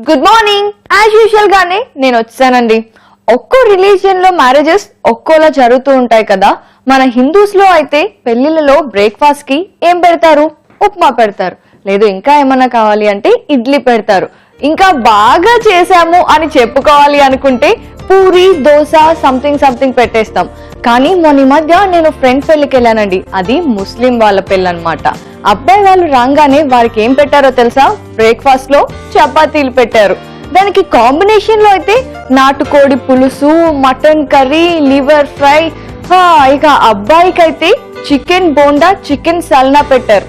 Good morning. As usual గానే నేను వచ్చానండి. ఒక్కో రిలీజియన్ లో మ్యారేజెస్ ఒక్కోలా జరుగుతూ ఉంటాయి కదా. మన హిందూస్ లో అయితే పెళ్లిళ్ళలో బ్రేక్ఫాస్ట్ కి ఏం పెడతారు? ఉప్మా పెడతారు. లేదు ఇంకా ఏమన్నా కావాలి అంటే ఇడ్లీ పెడతారు. ఇంకా బాగా చేసాము అని చెప్పుకోవాలి అనుకుంటే పూరి, దోశ, సంథింగ్ పెట్టేస్తాం. కానీ మొన్న మధ్య నేను ఫ్రెండ్ పెళ్లికి వెళ్ళానండి. అది ముస్లిం వాళ్ళ పెళ్ళి అన్నమాట. అబ్బాయి వాళ్ళు రాగానే వారికి ఏం పెట్టారో తెలుసా? బ్రేక్ఫాస్ట్ లో చపాతీలు పెట్టారు. దానికి కాంబినేషన్ లో అయితే నాటుకోడి పులుసు, మటన్ కర్రీ, లివర్ ఫ్రై, ఇక అబ్బాయికి అయితే చికెన్ బోండా, చికెన్ సల్నా పెట్టారు.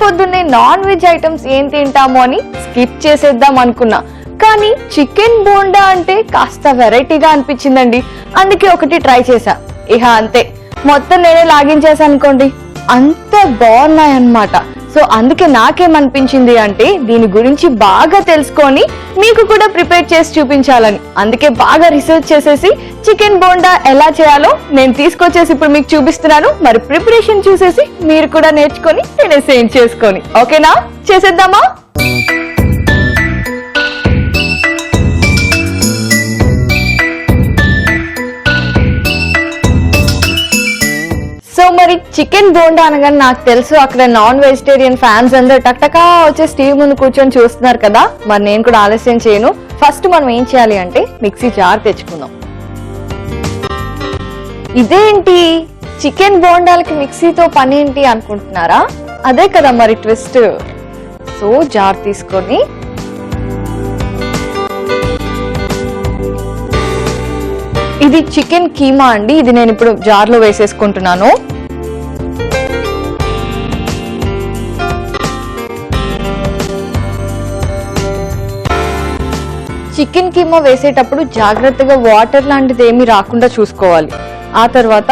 పొద్దున్నే నాన్ వెజ్ ఐటమ్స్ ఏం తింటామో అని స్కిప్ చేసేద్దాం అనుకున్నా. కానీ చికెన్ బోండా అంటే కాస్త వెరైటీగా అనిపించిందండి. అందుకే ఒకటి ట్రై చేశా. ఇహ అంతే, మొత్తం నేనే లాగించేసా అనుకోండి. అంత బాగున్నాయన్నమాట. సో అందుకే నాకేమనిపించింది అంటే దీని గురించి బాగా తెలుసుకొని మీకు కూడా ప్రిపేర్ చేసి చూపించాలని. అందుకే బాగా రీసెర్చ్ చేసేసి చికెన్ బోండా ఎలా చేయాలో నేను తీసుకొచ్చేసి ఇప్పుడు మీకు చూపిస్తున్నాను. మరి ప్రిపరేషన్ చూసేసి మీరు కూడా నేర్చుకొని తినేసేం చేసుకొని. ఓకేనా, చేసేద్దామా? సో మరి చికెన్ బోండా అనగానే నాకు తెలుసు అక్కడ నాన్ వెజిటేరియన్ ఫ్యాన్స్ అందరూ టక్టకా వచ్చే స్టీవ్ ముందు కూర్చొని చూస్తున్నారు కదా. మరి నేను కూడా ఆలస్యం చేయను. ఫస్ట్ మనం ఏం చేయాలి అంటే మిక్సీ జార్ తెచ్చుకుందాం. ఇదేంటి చికెన్ బోండాలకి మిక్సీతో పని ఏంటి అనుకుంటున్నారా? అదే కదా మరి ట్విస్ట్. సో జార్ తీసుకొని ఇది చికెన్ కీమా అండి. ఇది నేను ఇప్పుడు జార్ లో వేసేసుకుంటున్నాను. చికెన్ కీమా వేసేటప్పుడు జాగ్రత్తగా వాటర్ లాంటిది ఏమీ రాకుండా చూసుకోవాలి. ఆ తర్వాత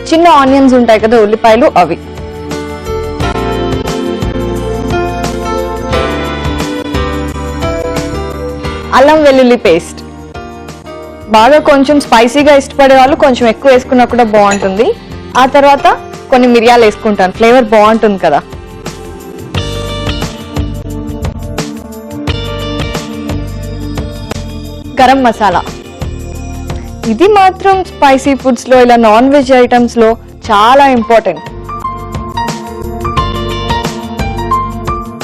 చిన్న ఆనియన్స్ ఉంటాయి కదా, ఉల్లిపాయలు, అవి అల్లం వెల్లుల్లి పేస్ట్. బాగా కొంచెం స్పైసీగా ఇష్టపడే వాళ్ళు కొంచెం ఎక్కువ వేసుకున్నా కూడా బాగుంటుంది. ఆ తర్వాత కొన్ని మిరియాలు వేసుకుంటాను, ఫ్లేవర్ బాగుంటుంది కదా. గరం మసాలా. ఇది మాత్రం స్పైసీ ఫుడ్స్ లో, ఇలా నాన్ వెజ్ ఐటమ్స్ లో చాలా ఇంపార్టెంట్.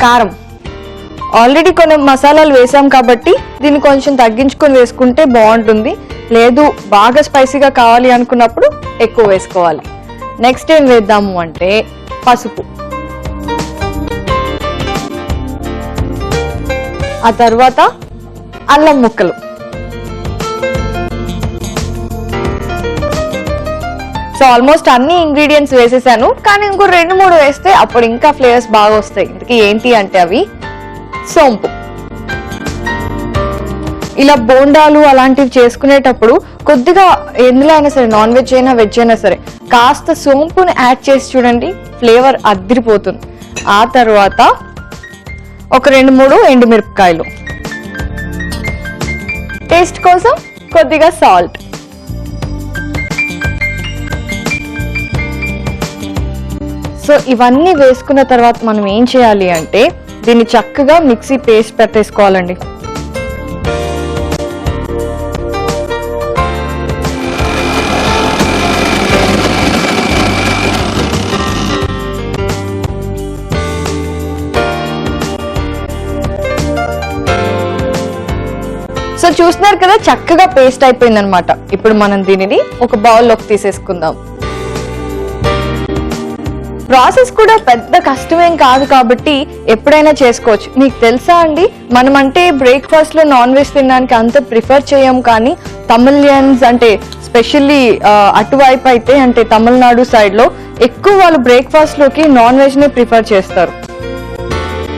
కారం. ఆల్రెడీ కొన్ని మసాలాలు వేసాం కాబట్టి దీన్ని కొంచెం తగ్గించుకొని వేసుకుంటే బాగుంటుంది. లేదు బాగా స్పైసీగా కావాలి అనుకున్నప్పుడు ఎక్కువ వేసుకోవాలి. నెక్స్ట్ ఏం వేద్దాము అంటే పసుపు. ఆ తర్వాత అల్లం ముక్కలు. సో ఆల్మోస్ట్ అన్ని ఇంగ్రీడియంట్స్ వేసేసాను. కానీ ఇంకో 2-3 వేస్తే అప్పుడు ఇంకా ఫ్లేవర్స్ బాగా వస్తాయి. ఇంతకీ ఏంటి అంటే అవి సోంపు. ఇలా బోండాలు అలాంటివి చేసుకునేటప్పుడు కొద్దిగా ఎందులో అయినా సరే, నాన్ వెజ్ అయినా వెజ్ అయినా సరే, కాస్త సోంపుని యాడ్ చేసి చూడండి, ఫ్లేవర్ అద్దిరిపోతుంది. ఆ తర్వాత ఒక 2-3 ఎండుమిరపకాయలు, టేస్ట్ కోసం కొద్దిగా సాల్ట్. సో ఇవన్నీ వేసుకున్న తర్వాత మనం ఏం చేయాలి అంటే దీన్ని చక్కగా మిక్సీ పేస్ట్ పెట్టేసుకోవాలండి. సో చూస్తున్నారు కదా, చక్కగా పేస్ట్ అయిపోయింది అనమాట. ఇప్పుడు మనం దీనిని ఒక బౌల్లోకి తీసేసుకుందాం. ప్రాసెస్ కూడా పెద్ద కష్టమేం కాదు కాబట్టి ఎప్పుడైనా చేసుకోవచ్చు. మీకు తెలుసా అండి, మనం అంటే బ్రేక్ఫాస్ట్ లో నాన్ వెజ్ తినడానికి అంత ప్రిఫర్ చేయం. కానీ తమిళియన్స్ అంటే స్పెషల్లీ అటువైపు అయితే అంటే తమిళనాడు సైడ్ లో ఎక్కువ వాళ్ళు బ్రేక్ఫాస్ట్ లోకి నాన్ వెజ్ ని ప్రిఫర్ చేస్తారు.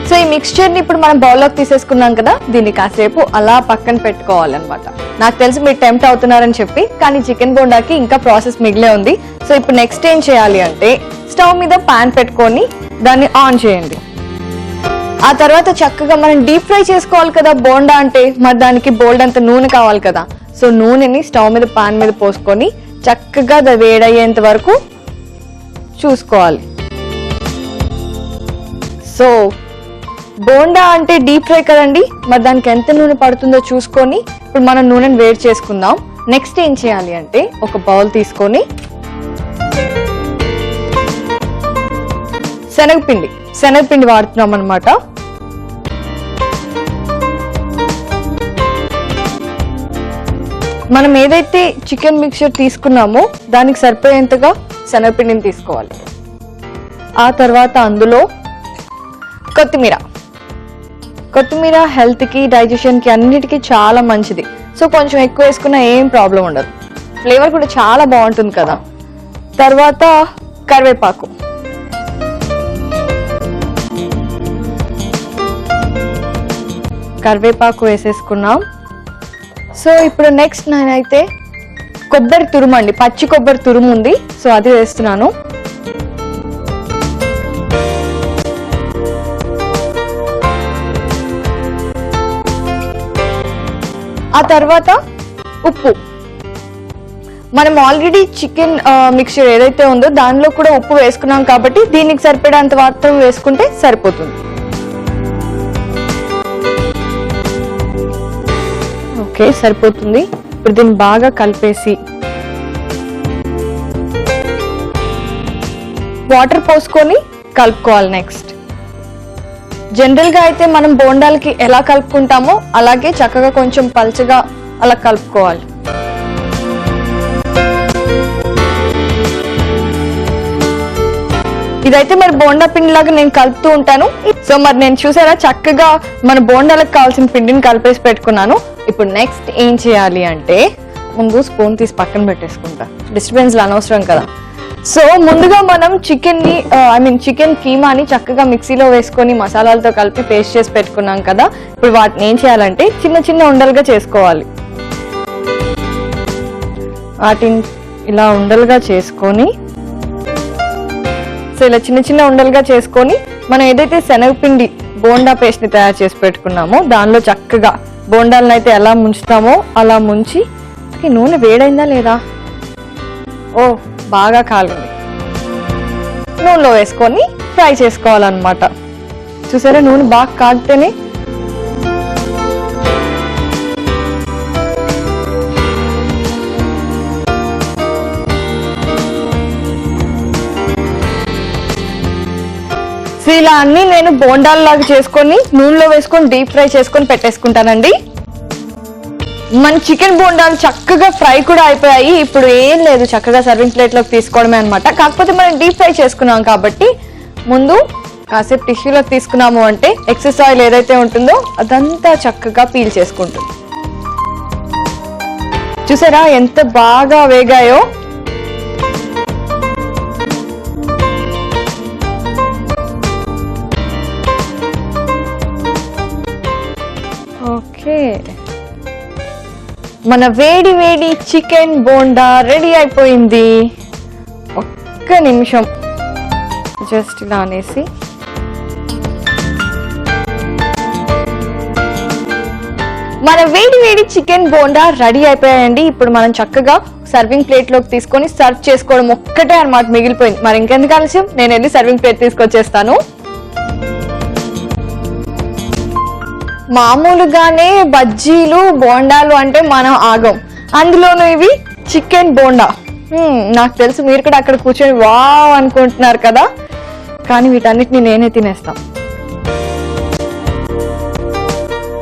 సో ఈ మిక్స్చర్ ని ఇప్పుడు మనం బౌల్లోకి తీసేసుకున్నాం కదా, దీన్ని కాసేపు అలా పక్కన పెట్టుకోవాలన్నమాట. నాకు తెలిసి మీరు టెంప్ట్ అవుతున్నారని చెప్పి, కానీ చికెన్ బోండాకి ఇంకా ప్రాసెస్ మిగిలే ఉంది. సో ఇప్పుడు నెక్స్ట్ ఏం చేయాలి అంటే స్టవ్ మీద పాన్ పెట్టుకొని దాన్ని ఆన్ చేయండి. ఆ తర్వాత చక్కగా మనం డీప్ ఫ్రై చేసుకోవాలి కదా బోండా అంటే, మరి దానికి బోల్డ్ అంత నూనె కావాలి కదా. సో నూనెని స్టవ్ మీద పాన్ మీద పోసుకొని చక్కగా అది వేడయ్యేంత వరకు చూసుకోవాలి. సో బోండా అంటే డీప్ ఫ్రై కదండి, మరి దానికి ఎంత నూనె పడుతుందో చూసుకొని ఇప్పుడు మనం నూనెను వేడి చేసుకుందాం. నెక్స్ట్ ఏం చేయాలి అంటే ఒక బౌల్ తీసుకొని శనగపిండి వాడుతున్నాం అన్నమాట. మనం ఏదైతే చికెన్ మిక్చర్ తీసుకున్నామో దానికి సరిపోయేంతగా శనగపిండిని తీసుకోవాలి. ఆ తర్వాత అందులో కొత్తిమీర హెల్త్కి, డైజెషన్కి అన్నిటికీ చాలా మంచిది. సో కొంచెం ఎక్కువ వేసుకున్నా ఏం ప్రాబ్లం ఉండదు, ఫ్లేవర్ కూడా చాలా బాగుంటుంది కదా. తర్వాత కరివేపాకు వేసేసుకున్నాం. సో ఇప్పుడు నెక్స్ట్ నేనైతే కొబ్బరి తురుము అండి, పచ్చి కొబ్బరి తురుము ఉంది, సో అది వేస్తున్నాను. ఆ తర్వాత ఉప్పు. మనం ఆల్రెడీ చికెన్ మిక్చర్ ఏదైతే ఉందో దానిలో కూడా ఉప్పు వేసుకున్నాం కాబట్టి దీనికి సరిపడేంత మాత్రం వేసుకుంటే సరిపోతుంది. ఓకే, సరిపోతుంది. ఇప్పుడు దీన్ని బాగా కలిపేసి వాటర్ పోసుకొని కలుపుకోవాలి. నెక్స్ట్ జనరల్ గా అయితే మనం బోండాలకి ఎలా కలుపుకుంటామో అలాగే చక్కగా కొంచెం పల్చగా అలా కలుపుకోవాలి. ఇదైతే మరి బోండా పిండి లాగా నేను కలుపుతూ ఉంటాను. సో మరి నేను చూసారా చక్కగా మన బోండాలకు కావాల్సిన పిండిని కలిపేసి పెట్టుకున్నాను. ఇప్పుడు నెక్స్ట్ ఏం చేయాలి అంటే ముందు స్పూన్ తీసి పక్కన పెట్టేసుకుంటా, డిస్టర్బెన్స్ అనవసరం కదా. సో ముందుగా మనం చికెన్ కీమాని చక్కగా మిక్సీలో వేసుకొని మసాలాలతో కలిపి పేస్ట్ చేసి పెట్టుకున్నాం కదా. ఇప్పుడు వాటిని ఏం చేయాలంటే చిన్న చిన్న ఉండలుగా చేసుకోవాలి. వాటిని ఇలా ఉండలుగా చేసుకొని ఇలా చిన్న చిన్న ఉండలుగా చేసుకొని మనం ఏదైతే శనగపిండి బోండా పేస్ట్ ని తయారు చేసి పెట్టుకున్నామో దానిలో చక్కగా బోండాలను అయితే ఎలా ముంచుతామో అలా ముంచి, నూనె వేడైందా లేదా, ఓ బాగా కాలింది, నూనెలో వేసుకొని ఫ్రై చేసుకోవాలన్నమాట. చూసారా నూనె బాగా కాగితేనే ఇలా అన్ని నేను బోండాల్లాగా చేసుకొని నూనెలో వేసుకొని డీప్ ఫ్రై చేసుకొని పెట్టేసుకుంటానండి. మన చికెన్ బోండాలు చక్కగా ఫ్రై కూడా అయిపోయాయి. ఇప్పుడు ఏం లేదు, చక్కగా సర్వింగ్ ప్లేట్ లోకి తీసుకోవడమే అనమాట. కాకపోతే మనం డీప్ ఫ్రై చేసుకున్నాం కాబట్టి ముందు కాసేపు టిష్యూలోకి తీసుకున్నాము అంటే ఎక్సెస్ ఆయిల్ ఏదైతే ఉంటుందో అదంతా చక్కగా పీల్ చేసుకుంటుంది. చూసారా ఎంత బాగా వేగాయో. ఓకే, మన వేడి వేడి చికెన్ బోండా రెడీ అయిపోయింది. ఒక్క నిమిషం జస్ట్ ఇలా అనేసి మన వేడి వేడి చికెన్ బోండా రెడీ అయిపోయాయండి. ఇప్పుడు మనం చక్కగా సర్వింగ్ ప్లేట్ లోకి తీసుకొని సర్వ్ చేసుకోవడం ఒక్కటే అన్నమాట మిగిలిపోయింది. మరి ఇంకెందుకు ఆలస్యం, నేను వెళ్ళి సర్వింగ్ ప్లేట్ తీసుకొచ్చేస్తాను. మామూలుగానే బజ్జీలు బోండాలు అంటే మనం ఆగం, అందులోనూ ఇవి చికెన్ బోండా. నాకు తెలుసు మీరు కూడా అక్కడ కూర్చొని వావ్ అనుకుంటున్నారు కదా, కానీ వీటన్నిటిని నేనే తినేస్తాను.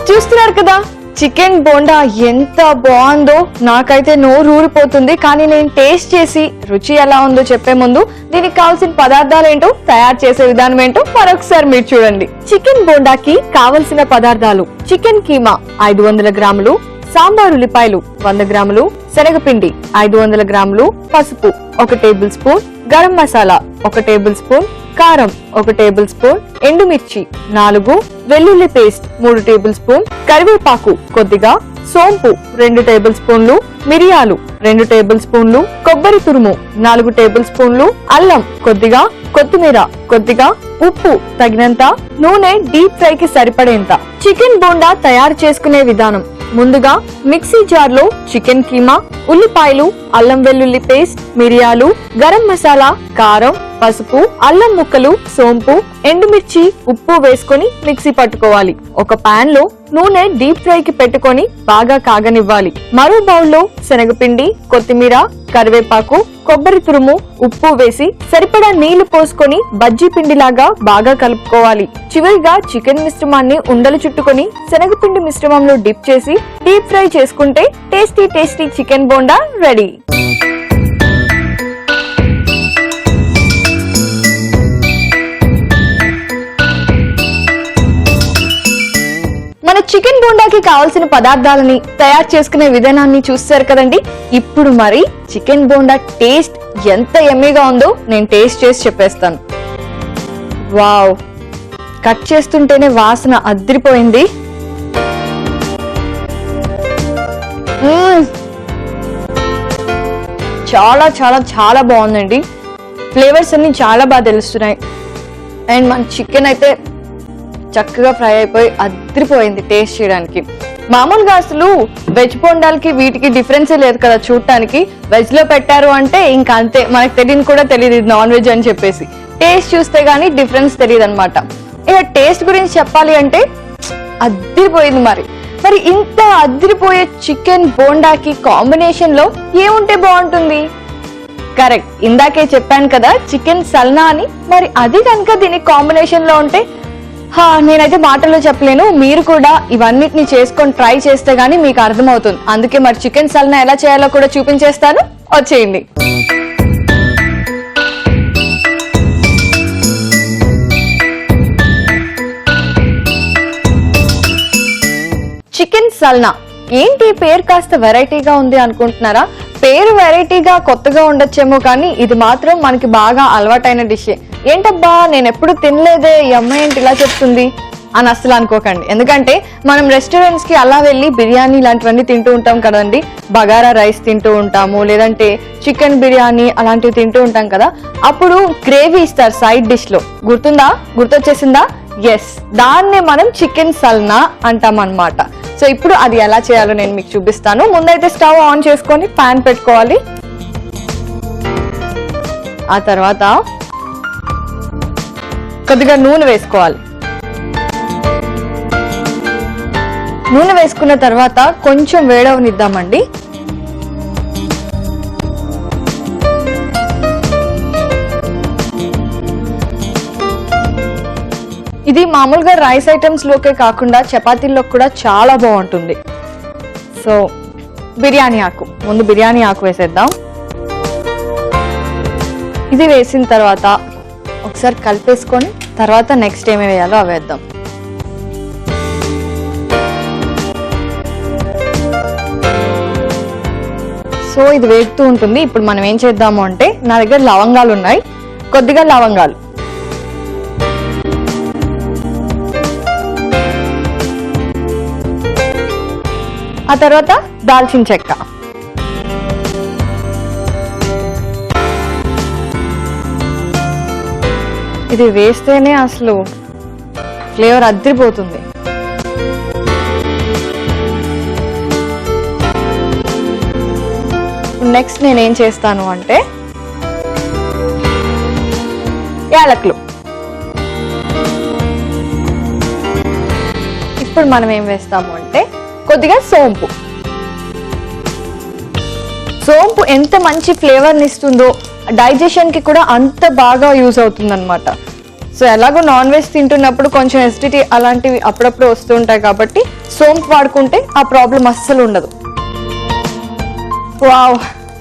చూస్తున్నారు కదా చికెన్ బోండా ఎంత బాగుందో, నాకైతే నోరు ఊరిపోతుంది. కానీ నేను టేస్ట్ చేసి రుచి ఎలా ఉందో చెప్పే ముందు దీనికి కావాల్సిన పదార్థాలు ఏంటో, తయారు చేసే విధానం ఏంటో మరొకసారి మీరు చూడండి. చికెన్ బోండాకి కావలసిన పదార్థాలు: చికెన్ కీమా 500 గ్రాములు, సాంబార్ ఉల్లిపాయలు 100 గ్రాములు, శనగపిండి 500 గ్రాములు, పసుపు 1 table spoon, garam masala 1 table spoon, కారం 1 టేబుల్ స్పూన్, ఎండుమిర్చి 4, వెల్లుల్లి పేస్ట్ 3 టేబుల్ స్పూన్, కరివేపాకు కొద్దిగా, సోంపు 2 టేబుల్ స్పూన్లు, మిరియాలు 2 టేబుల్ స్పూన్లు, కొబ్బరి తురుము 4 టేబుల్ స్పూన్లు, అల్లం కొద్దిగా, కొత్తిమీర కొద్దిగా, ఉప్పు తగినంత, నూనె డీప్ ఫ్రై కి సరిపడేంత. చికెన్ బోండా తయారు చేసుకునే విధానం: ముందుగా మిక్సీ జార్ లో చికెన్ కీమా, ఉల్లిపాయలు, అల్లం వెల్లుల్లి పేస్ట్, మిరియాలు, గరం మసాలా, కారం, పసుపు, అల్లం ముక్కలు, సోంపు, ఎండుమిర్చి, ఉప్పు వేసుకొని మిక్సీ పట్టుకోవాలి. ఒక పాన్ లో నూనె డీప్ ఫ్రై కి పెట్టుకొని బాగా కాగనివ్వాలి. మరో బౌల్లో శనగపిండి, కొత్తిమీర, కరివేపాకు, కొబ్బరి తురుము, ఉప్పు వేసి సరిపడా నీళ్లు పోసుకొని బజ్జీ పిండిలాగా బాగా కలుపుకోవాలి. చివరిగా చికెన్ మిశ్రమాన్ని ఉండలు చుట్టుకొని శనగపిండి మిశ్రమంలో డిప్ చేసి డీప్ ఫ్రై చేసుకుంటే tasty tasty chicken bonda ready. మన చికెన్ బోండాకి కావాల్సిన పదార్థాలని తయారు చేసుకునే విధానాన్ని చూస్తారు కదండి. ఇప్పుడు మరి చికెన్ బోండా టేస్ట్ ఎంత యమ్మీగా ఉందో నేను టేస్ట్ చేసి చెప్పేస్తాను. వావ్, కట్ చేస్తుంటేనే వాసన అద్రిపోయింది. చాలా చాలా చాలా బాగుందండి. ఫ్లేవర్స్ అన్ని చాలా బాగా తెలుస్తున్నాయి. అండ్ మన చికెన్ అయితే చక్కగా ఫ్రై అయిపోయి అద్రిపోయింది టేస్ట్ చేయడానికి. మామూలుగా అసలు వెజ్ బోండాలకి వీటికి డిఫరెన్సే లేదు కదా చూడటానికి. వెజ్ లో పెట్టారు అంటే ఇంకా అంతే, మనకు తెలియని కూడా తెలియదు ఇది నాన్ వెజ్ అని చెప్పేసి. టేస్ట్ చూస్తే గానీ డిఫరెన్స్ తెలియదు అనమాట. ఇక టేస్ట్ గురించి చెప్పాలి అంటే అద్రిపోయింది. మరి ఇంత అద్రిపోయే చికెన్ బోండాకి కాంబినేషన్ లో ఏముంటే బాగుంటుంది? కరెక్ట్, ఇందాకే చెప్పాను కదా చికెన్ సల్నా అని. మరి అది కనుక దీనికి కాంబినేషన్ లో ఉంటే నేనైతే మాటల్లో చెప్పలేను. మీరు కూడా ఇవన్నిటిని చేసుకొని ట్రై చేస్తే గానీ మీకు అర్థమవుతుంది. అందుకే మరి చికెన్ సల్నా ఎలా చేయాలో కూడా చూపించేస్తాను, వచ్చేయండి. చికెన్ సల్నా ఏంటి పేరు కాస్త వెరైటీగా ఉంది అనుకుంటున్నారా? పేరు వెరైటీగా కొత్తగా ఉండొచ్చేమో కానీ ఇది మాత్రం మనకి బాగా అలవాటైన డిషే. ఏంటబ్బా నేను ఎప్పుడు తినలేదే, ఈ అమ్మాయి ఏంటి ఇలా చెప్తుంది అని అస్సలు అనుకోకండి. ఎందుకంటే మనం రెస్టారెంట్స్ కి అలా వెళ్ళి బిర్యానీ ఇలాంటివన్నీ తింటూ ఉంటాం కదండి. బగారా రైస్ తింటూ ఉంటాము, లేదంటే చికెన్ బిర్యానీ అలాంటివి తింటూ ఉంటాం కదా. అప్పుడు గ్రేవీ ఇస్తారు సైడ్ డిష్ లో, గుర్తొచ్చేసిందా? ఎస్, దాన్నే మనం చికెన్ సల్నా అంటాం అన్నమాట. సో ఇప్పుడు అది ఎలా చేయాలో నేను మీకు చూపిస్తాను. ముందైతే స్టవ్ ఆన్ చేసుకొని పాన్ పెట్టుకోవాలి. ఆ తర్వాత కొద్దిగా నూనె వేసుకోవాలి. నూనె వేసుకున్న తర్వాత కొంచెం వేడవనిద్దామండి. ఇది మామూలుగా రైస్ ఐటమ్స్ లోకే కాకుండా చపాతీల్లో కూడా చాలా బాగుంటుంది. సో ముందు బిర్యానీ ఆకు వేసేద్దాం. ఇది వేసిన తర్వాత ఒకసారి కలిపేసుకొని తర్వాత నెక్స్ట్ ఏమి వేయాలో అవి వేద్దాం. సో ఇది వేగుతూ ఉంటుంది. ఇప్పుడు మనం ఏం చేద్దాము అంటే, నా దగ్గర లవంగాలు ఉన్నాయి, కొద్దిగా లవంగాలు, ఆ తర్వాత దాల్చిన చెక్క, ఇది వేస్తేనే అసలు ఫ్లేవర్ అద్రిపోతుంది. నెక్స్ట్ నేనేం చేస్తాను అంటే యాలకులు. ఇప్పుడు మనం ఏం వేస్తాము అంటే కొద్దిగా సోంపు. సోంపు ఎంత మంచి ఫ్లేవర్ని ఇస్తుందో డైజెషన్ కి కూడా అంత బాగా యూజ్ అవుతుంది అనమాట. సో ఎలాగో నాన్ వెజ్ తింటున్నప్పుడు కొంచెం ఎసిడిటీ అలాంటివి అప్పుడప్పుడు వస్తూ ఉంటాయి కాబట్టి సోంపు వాడుకుంటే ఆ ప్రాబ్లం అస్సలు ఉండదు. వావ్,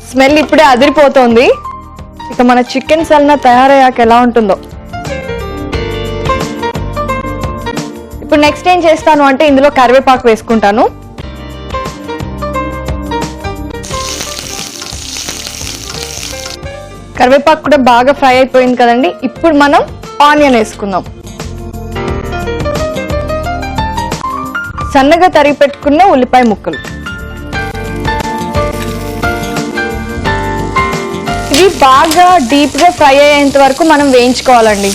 స్మెల్ ఇప్పుడే అదిరిపోతుంది. ఇక మన చికెన్ సల్నా తయారయ్యాక ఎలా ఉంటుందో. ఇప్పుడు నెక్స్ట్ ఏం చేస్తాను అంటే ఇందులో కరివేపాకు వేసుకుంటాను. కరివేపాకు కూడా బాగా ఫ్రై అయిపోయింది కదండి. ఇప్పుడు మనం ఆనియన్ వేసుకుందాం. సన్నగా తరిగి పెట్టుకున్న ఉల్లిపాయ ముక్కలు. ఇది బాగా డీప్ గా ఫ్రై అయ్యేంత వరకు మనం వేయించుకోవాలండి.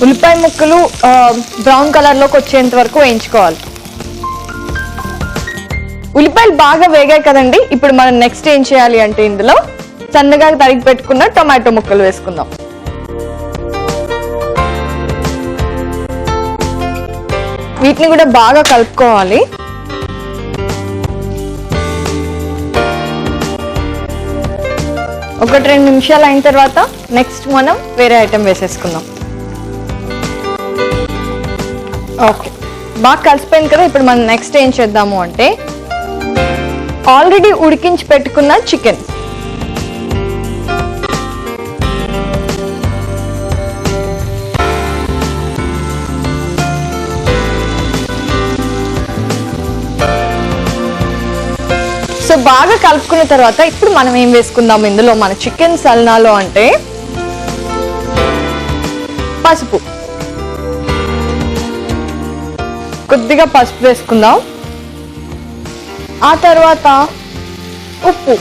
ఉల్లిపాయ ముక్కలు బ్రౌన్ కలర్లోకి వచ్చేంత వరకు వేయించుకోవాలి. ఉల్లిపాయలు బాగా వేగాయి కదండి. ఇప్పుడు మనం నెక్స్ట్ ఏం చేయాలి అంటే ఇందులో సన్నగా తరిగి పెట్టుకున్న టొమాటో ముక్కలు వేసుకుందాం. వీటిని కూడా బాగా కలుపుకోవాలి. ఒకటి 2 నిమిషాలు అయిన తర్వాత నెక్స్ట్ మనం వేరే ఐటెం వేసేసుకుందాం. ఓకే, బాగా కలిసిపోయింది కదా. ఇప్పుడు మనం నెక్స్ట్ ఏం చేద్దాము అంటే ఆల్రెడీ ఉడికించి పెట్టుకున్న చికెన్, సో బాగా కలుపుకున్న తర్వాత ఇప్పుడు మనం ఏం వేసుకుందాం ఇందులో మన చికెన్ సల్నాలో అంటే పసుపు, కొద్దిగా పసుపు వేసుకుందాం. ఆ తర్వాత ఉప్పు,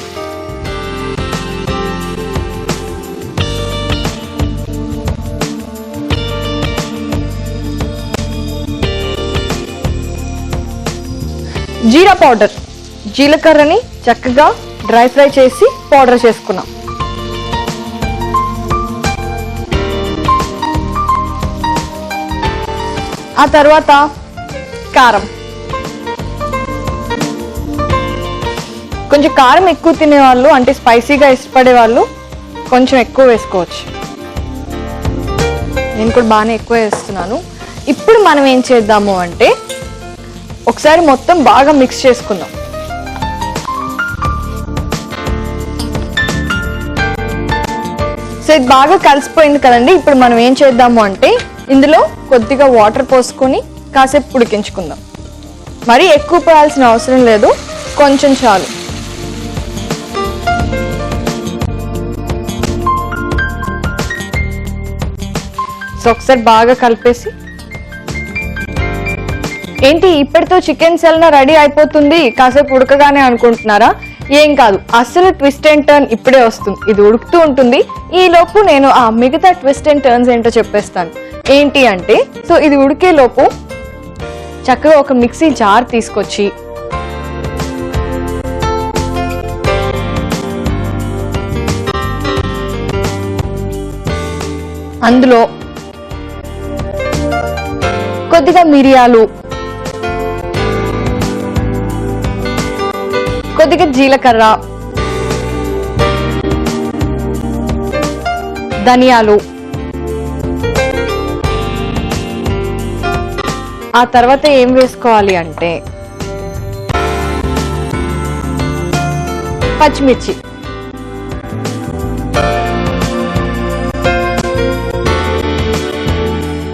జీరా పౌడర్, జీలకర్రని చక్కగా డ్రై ఫ్రై చేసి పౌడర్ చేసుకున్నాం. ఆ తర్వాత కారం, కొంచెం కారం ఎక్కువ తినేవాళ్ళు అంటే స్పైసీగా ఇష్టపడే వాళ్ళు కొంచెం ఎక్కువ వేసుకోవచ్చు. నేను కూడా బాగానే ఎక్కువ వేస్తున్నాను. ఇప్పుడు మనం ఏం చేద్దాము అంటే ఒకసారి మొత్తం బాగా మిక్స్ చేసుకుందాం. సో ఇది బాగా కలిసిపోయింది కదండి. ఇప్పుడు మనం ఏం చేద్దాము అంటే ఇందులో కొద్దిగా వాటర్ పోసుకొని కాసేపు ఉడికించుకుందాం. మరీ ఎక్కువ పోయాల్సిన అవసరం లేదు, కొంచెం చాలు. సో ఒకసారి బాగా కలిపేసి, ఏంటి ఇప్పటితో చికెన్ సల్నా రెడీ అయిపోతుంది కాసేపు ఉడకగానే అనుకుంటున్నారా? ఏం కాదు, అసలు ట్విస్ట్ అండ్ టర్న్ ఇప్పుడే వస్తుంది. ఇది ఉడుకుతూ ఉంటుంది. ఈ లోపు నేను ఆ మిగతా ట్విస్ట్ అండ్ టర్న్స్ ఏంటో చెప్పేస్తాను. ఏంటి అంటే, సో ఇది ఉడికే లోపు చక్కగా ఒక మిక్సీ జార్ తీసుకొచ్చి అందులో కొద్దిగా మిరియాలు, కొద్దిగా జీలకర్ర, ధనియాలు, ఆ తర్వాత ఏం వేసుకోవాలి అంటే పచ్చిమిర్చి,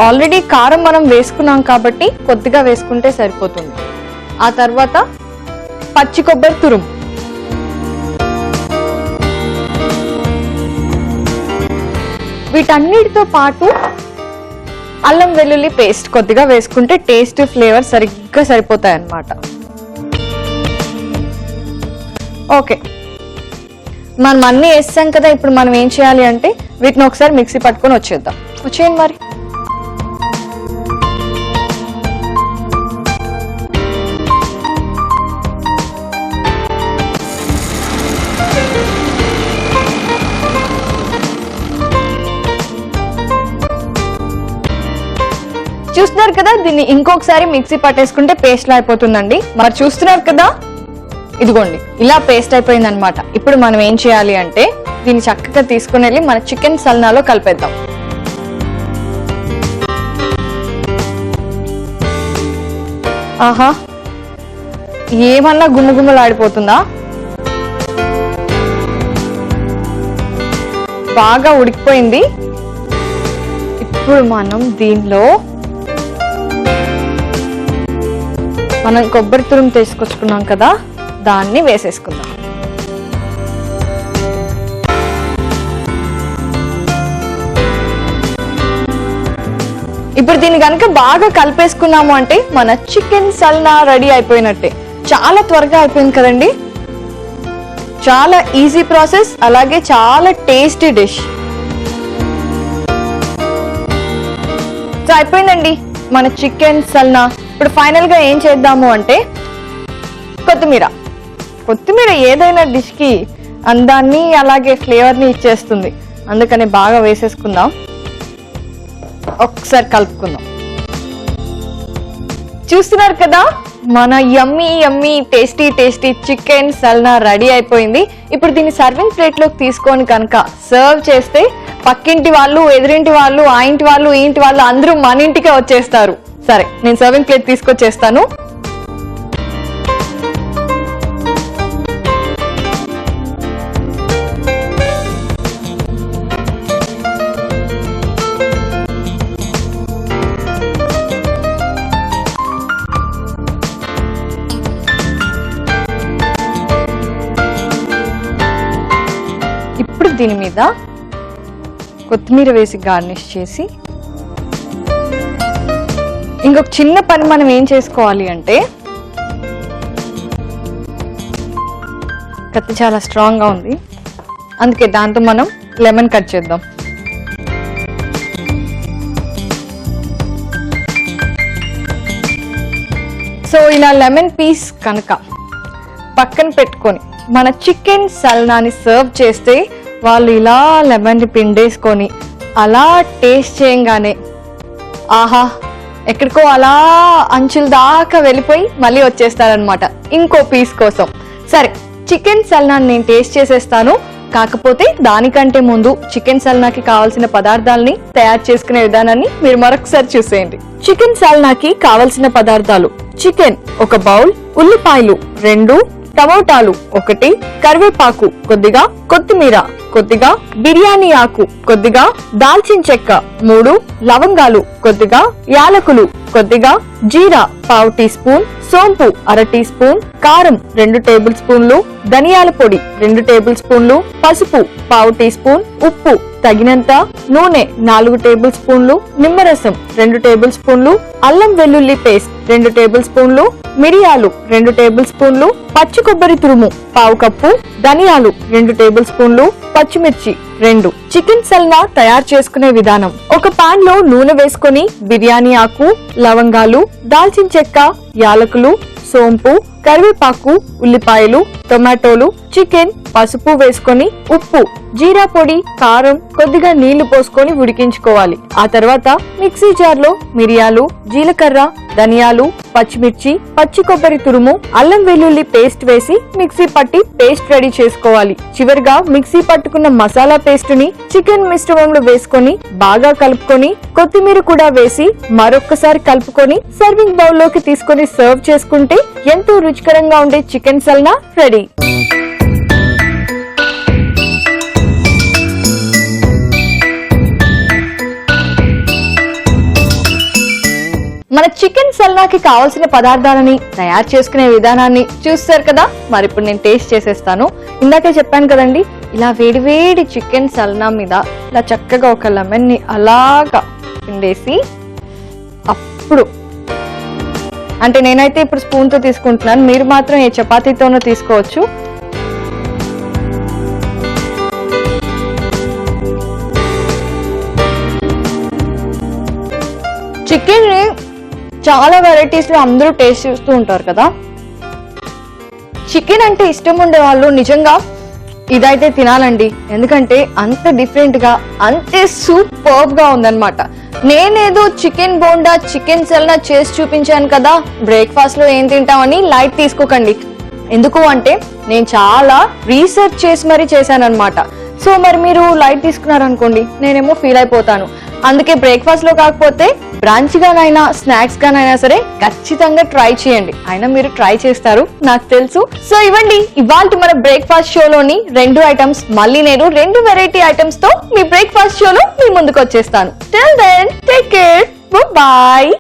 ఆల్రెడీ కారం మనం వేసుకున్నాం కాబట్టి కొద్దిగా వేసుకుంటే సరిపోతుంది. ఆ తర్వాత పచ్చి కొబ్బరి తురుము, వీటన్నిటితో పాటు అల్లం వెల్లుల్లి పేస్ట్ కొద్దిగా వేసుకుంటే టేస్ట్ ఫ్లేవర్ సరిగ్గా సరిపోతాయి అన్నమాట. ఓకే, మనం అన్నీ వేస్తాం కదా. ఇప్పుడు మనం ఏం చేయాలి అంటే వీటిని ఒకసారి మిక్సీ పట్టుకొని వచ్చేయండి మరి. చూస్తున్నారు కదా, దీన్ని ఇంకొకసారి మిక్సీ పట్టేసుకుంటే పేస్ట్ లా అయిపోతుందండి. మరి చూస్తున్నారు కదా, ఇదిగోండి ఇలా పేస్ట్ అయిపోయింది అనమాట. ఇప్పుడు మనం ఏం చేయాలి అంటే దీన్ని చక్కగా తీసుకుని వెళ్ళి మన చికెన్ సల్నాలో కలిపేద్దాం. ఆహా, ఏమన్నా గుమ్మగుమ్మలు ఆడిపోతుందా? బాగా ఉడికిపోయింది. ఇప్పుడు మనం దీనిలో మనం కొబ్బరి తురుము తీసుకొచ్చుకున్నాం కదా, దాన్ని వేసేసుకుందాం. ఇప్పుడు దీన్ని కనుక బాగా కలిపేసుకున్నాము అంటే మన చికెన్ సల్నా రెడీ అయిపోయినట్టే. చాలా త్వరగా అయిపోయింది కదండి. చాలా ఈజీ ప్రాసెస్, అలాగే చాలా టేస్టీ డిష్. అయిపోయిందండి మన చికెన్ సల్నా. ఇప్పుడు ఫైనల్ గా ఏం చేద్దాము అంటే కొత్తిమీర ఏదైనా డిష్ కి అందాన్ని అలాగే ఫ్లేవర్ ని ఇచ్చేస్తుంది. అందుకని బాగా వేసేసుకుందాం, ఒకసారి కలుపుకుందాం. చూస్తున్నారు కదా మన యమ్మీ టేస్టీ చికెన్ సల్నా రెడీ అయిపోయింది. ఇప్పుడు దీన్ని సర్వింగ్ ప్లేట్ లోకి తీసుకొని కనుక సర్వ్ చేస్తే పక్కింటి వాళ్ళు, ఎదురింటి వాళ్ళు, ఆ ఇంటి వాళ్ళు, ఈ ఇంటి వాళ్ళు అందరూ మన ఇంటికే వచ్చేస్తారు. సరే, నేను సర్వింగ్ ప్లేట్ తీసుకొచ్చేస్తాను. ఇప్పుడు దీని మీద కొత్తిమీర వేసి గార్నిష్ చేసి, ఇంకొక చిన్న పని మనం ఏం చేసుకోవాలి అంటే, కత్తి చాలా స్ట్రాంగ్ గా ఉంది, అందుకే దాంతో మనం లెమన్ కట్ చేద్దాం. సో ఇలా లెమన్ పీస్ కనుక పక్కన పెట్టుకొని మన చికెన్ సల్నాని సర్వ్ చేస్తే వాళ్ళు ఇలా లెమన్ పిండేసుకొని అలా టేస్ట్ చేయంగానే ఆహా, ఎక్కడికో అలా అంచుల దాకా వెళ్ళిపోయి మళ్ళీ వచ్చేస్తారనమాట ఇంకో పీస్ కోసం. సరే, చికెన్ సల్నాని నేను టేస్ట్ చేసేస్తాను. కాకపోతే దానికంటే ముందు చికెన్ సల్నాకి కావాల్సిన పదార్థాలని తయారు చేసుకునే విధానాన్ని మీరు మరొకసారి చూసేయండి. చికెన్ సల్నాకి కావలసిన పదార్థాలు: చికెన్ 1 బౌల్, ఉల్లిపాయలు 2, టమోటాలు 1, కరివేపాకు కొద్దిగా, కొత్తిమీర కొద్దిగా, బిర్యానీ ఆకు కొద్దిగా, దాల్చిన చెక్క 3, లవంగాలు కొద్దిగా, యాలకులు కొద్దిగా, జీరా 1/2 టీ స్పూన్, సోంపు 1/2 టీ స్పూన్, కారం 2 టేబుల్ స్పూన్లు, ధనియాల పొడి 2 టేబుల్ స్పూన్లు, పసుపు 1/2 టీ స్పూన్, ఉప్పు తగినంత, నూనె 4 టేబుల్ స్పూన్లు, నిమ్మరసం 2 టేబుల్ స్పూన్లు, అల్లం వెల్లుల్లి పేస్ట్ 2 టేబుల్ స్పూన్లు, మిరియాలు 2 టేబుల్ స్పూన్లు, పచ్చి కొబ్బరి తురుము 1/2 కప్పు, ధనియాలు 2 టేబుల్ స్పూన్లు, పచ్చిమిర్చి 2. చికెన్ సల్నా తయారు చేసుకునే విధానం: ఒక పాన్ లో నూనె వేసుకొని బిర్యానీ ఆకు, లవంగాలు, దాల్చిన చెక్క, యాలకులు, సోంపు, కరివేపాకు, ఉల్లిపాయలు, టొమాటోలు, చికెన్, పసుపు వేసుకొని ఉప్పు, జీరా పొడి, కారం, కొద్దిగా నీళ్లు పోసుకొని ఉడికించుకోవాలి. ఆ తర్వాత మిక్సీ జార్ లో మిరియాలు, జీలకర్ర, ధనియాలు, పచ్చిమిర్చి, పచ్చి కొబ్బరి తురుము, అల్లం వెల్లుల్లి పేస్ట్ వేసి మిక్సీ పట్టి పేస్ట్ రెడీ చేసుకోవాలి. చివరిగా మిక్సీ పట్టుకున్న మసాలా పేస్ట్ ని చికెన్ మిశ్రమంలో వేసుకొని బాగా కలుపుకొని కొత్తిమీర కూడా వేసి మరొక్కసారి కలుపుకొని సర్వింగ్ బౌల్ లోకి తీసుకొని సర్వ్ చేసుకుంటే ఎంతో రుచికరంగా ఉండే చికెన్ సల్నా రెడీ. మన చికెన్ సల్నాకి కావాల్సిన పదార్థాలని తయారు చేసుకునే విధానాన్ని చూస్తారు కదా. మరి ఇప్పుడు నేను టేస్ట్ చేసేస్తాను. ఇందాకే చెప్పాను కదండి, ఇలా వేడివేడి చికెన్ సల్నా మీద ఇలా చక్కగా ఒక లెమన్ ని అలాగా పిండేసి, అప్పుడు అంటే నేనైతే ఇప్పుడు స్పూన్ తో తీసుకుంటున్నాను, మీరు మాత్రం ఏ చపాతీతోనూ తీసుకోవచ్చు. చికెన్ ని చాలా వెరైటీస్ లో అందరూ టేస్ట్ చేస్తూ ఉంటారు కదా. చికెన్ అంటే ఇష్టం ఉండే వాళ్ళు నిజంగా ఇదైతే తినాలండి, ఎందుకంటే అంత డిఫరెంట్ గా అంతే సూపర్బ్ గా ఉందన్నమాట. నేనేదో చికెన్ బోండా, చికెన్ సల్నా చేసి చూపించాను కదా, బ్రేక్ఫాస్ట్ లో ఏం తింటామని లైట్ తీసుకోకండి. ఎందుకు అంటే నేను చాలా రీసెర్చ్ చేసి మరీ చేశాను అనమాట. సో మరి మీరు లైట్ తీసుకున్నారనుకోండి, నేనేమో ఫీల్ అయిపోతాను. అందుకే బ్రేక్ఫాస్ట్ లో కాకపోతే బ్రాంచ్ గానైనా స్నాక్స్ గానైనా సరే ఖచ్చితంగా ట్రై చేయండి. అయినా మీరు ట్రై చేస్తారు నాకు తెలుసు. సో ఇవ్వండి ఇవాల్టి మన బ్రేక్ఫాస్ట్ షోలోని 2 ఐటమ్స్. మళ్ళీ నేను 2 వెరైటీ ఐటమ్స్ తో మీ బ్రేక్ఫాస్ట్ షోలో మీ ముందుకు వచ్చేస్తాను. Till then take care, by.